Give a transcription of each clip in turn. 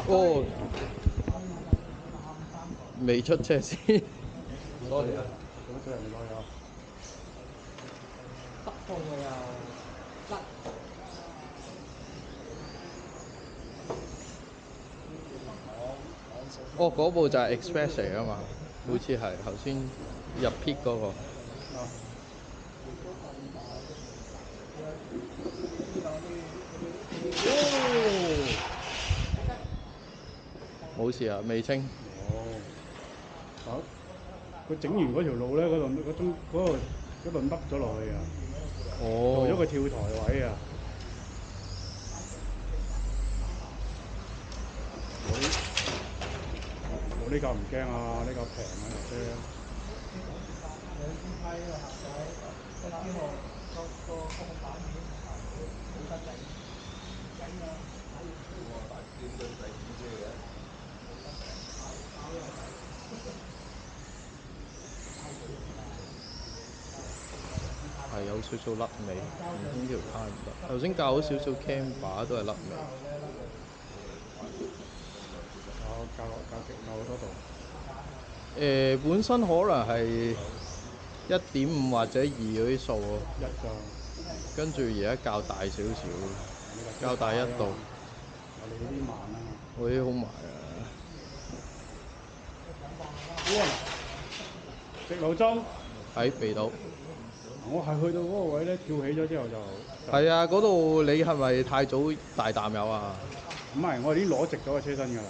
哦，未出車先。多謝啊！咁出嚟咪攞有。北方嘅又甩。哦，嗰部就係 Express 嚟啊嘛，好似係頭先入 pit 嗰個。啊！冇事啊，未清。哦，好。佢整完嗰條路咧，嗰度凹咗落去啊，做咗個哦，跳台位啊。我呢架唔驚啊，呢架平啊架車。兩支批喺度行仔，1支號個控板面冇得整㗎。哇！大師兄都使錢車嘅，係有少少甩尾，唔通條胎唔得？頭先教咗少少 cam 把都係甩尾。教極有好多度。本身可能係1.5或者2嗰啲數咯，一㗎。跟住而家較大少少，較大1度。我哋嗰啲慢啊嘛。我啲好埋啊！直路針。喺鼻到。我係去到嗰個位咧，跳起咗之後就係啊，嗰度你係咪太早大啖油啊？唔係，我已經攞直咗個車身㗎啦，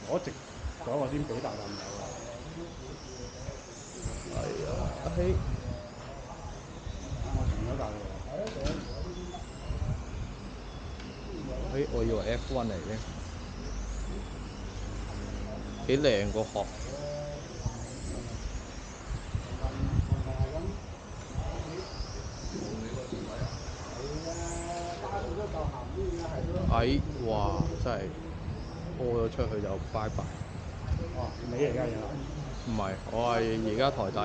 攞直咗我先俾大啖油啊。係啊，嘿，我停咗架啦。嘿，我以為 F1 嚟嘅，幾靚個殼。哎，哇！真係屙咗出去就拜拜。哦，你嚟㗎而家？唔係，我係而家台底。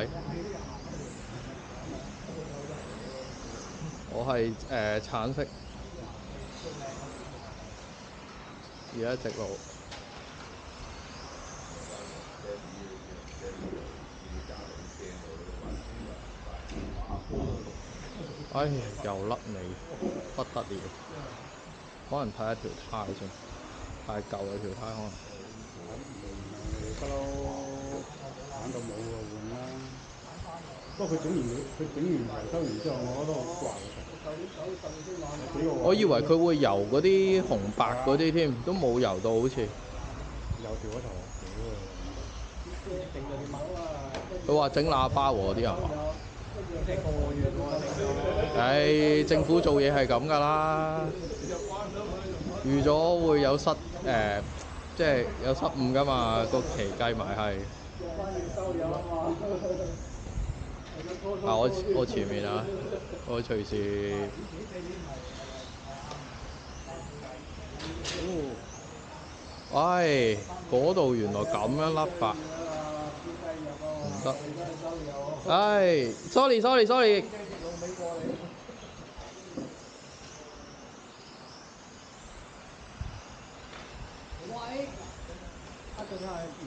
我係橙色，而家直路。哎，又甩尾，不得了。可能睇下條胎先，太舊啦條胎可能。不嬲玩到冇就換啦。不過佢整完維修完之後，我覺得好怪嘅。我以為佢會油嗰啲紅白嗰啲添，都冇油到好似。又掉咗頭，屌啊！整咗啲乜？佢話整喇叭喎啲人話。即係個月喎整咗。唉，政府做嘢係咁㗎啦，預咗會有即係有失誤㗎嘛，個期計埋係。啊！我前面啊，我隨時。唉，嗰度原來咁樣甩法，唔得。唉，sorry。喂，甩咗出去。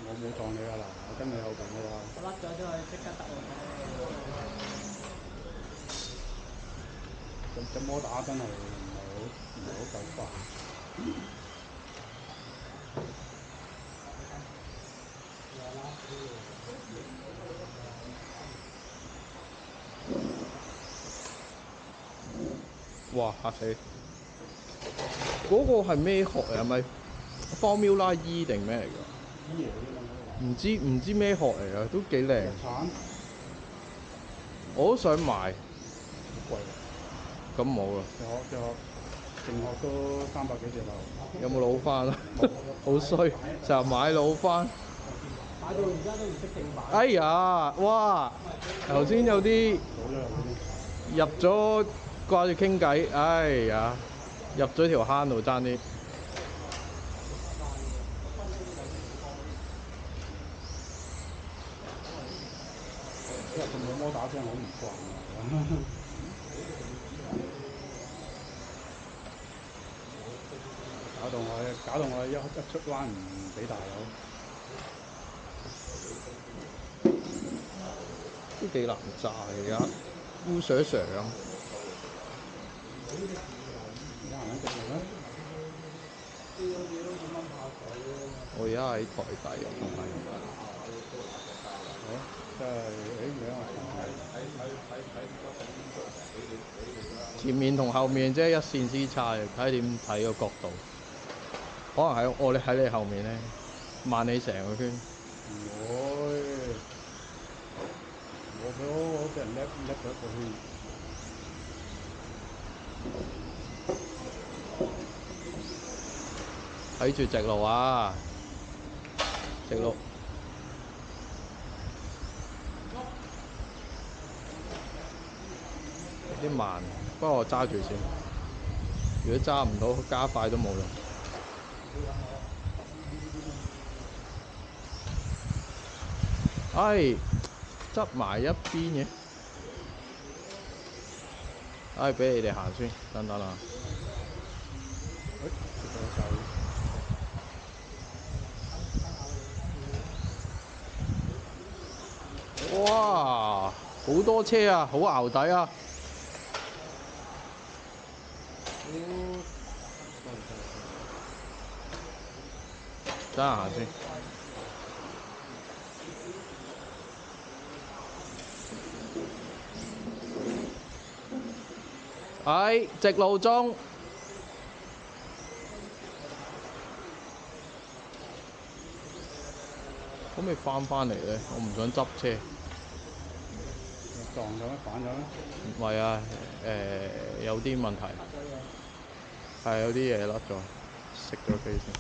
我冇撞你啊嗱，我跟你後邊㗎啦。我甩咗出去，即刻突隻摩打真係唔係好夠快。哇！嚇死！嗰個係咩殼嚟？係咪 Formula E 定咩嚟㗎？依嘢啫嘛。唔知咩殼嚟㗎，都幾靚。日產。我都想買。好貴喎。咁冇啦。隻殼淨殼都300幾隻啦。有冇老翻啊？好衰，成日買老翻。買到而家都唔識正版。哎呀，哇！頭先有啲入咗掛住傾偈，哎呀，入咗條坑度爭啲。因為咁多摩打聲，我唔慣啊。搞到我咧搞到我一出彎唔俾大佬。都幾難揸嘅，而家烏水上。你行緊直路咩？我而家喺台底，同埋哦，即係你喺我前面同後面即係一線之差，睇點睇個角度。可能喺我哋喺你後面咧，慢你成個圈。唔會，我俾人叻咗一個圈。睇住直路啊！直路有啲慢，不過我揸住先。如果揸唔到，加快都冇用。唉，執埋一邊嘅。唉，俾你哋行先，等等啊！哇！好多車啊，好淆底啊！等下行先。喺直路中。可唔可以翻嚟咧？我唔想執車。撞咗咩？反咗咩？唔係啊，有啲問題。係有啲嘢甩咗，熄咗機先。